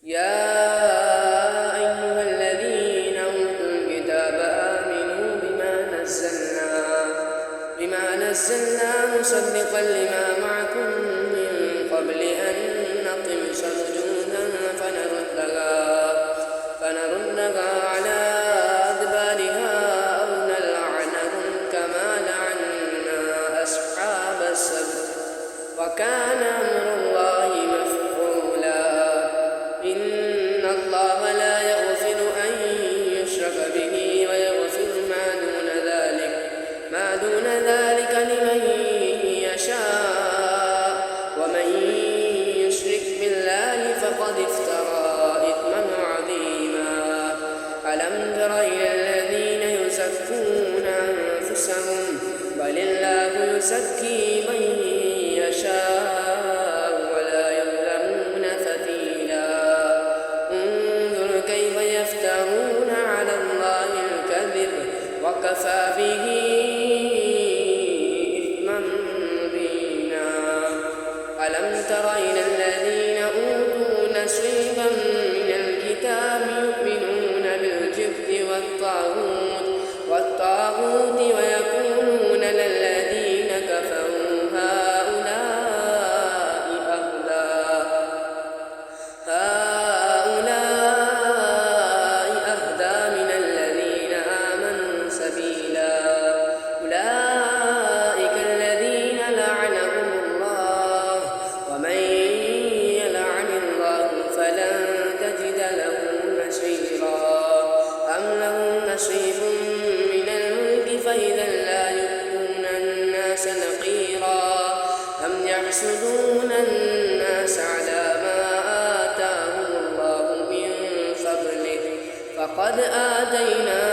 يا أيها الذين أوتوا الكتاب آمنوا بما نزلنا مصدقا لما معكم من قبل أن نطمس وجوها فنردها على أدبارها أو نلعنهم كما لعنا أصحاب السبت وكان أمر الله مفعولا. إن الله لا يغفر أن يشرك به ويغفر ما دون ذلك لمن يشاء ومن يشرك بالله فقد افترى إثما عظيما. ألم تر إلى الذين يزكون أنفسهم بل الله يزكي من يشاء ولا يظلمون فتيلا. انظر كيف يفترون على الله الكذب وكفى به إثما مبينا. ألم تر إلى الذين أوتوا نصيبا من الكتاب يؤمنون بالجبت والطاغوت ويقولون للذين كفروا هؤلاء أهدى من الذين آمنوا سبيلا. أولئك الذين لعنهم الله ومن يلعن الله فلن تجد له نصيرا. أم لهم نصيب من الملك فإذا لا يؤتون الناس نقيرا. أم يحسدون الناس على ما آتاهم الله من فضله فقد آتينا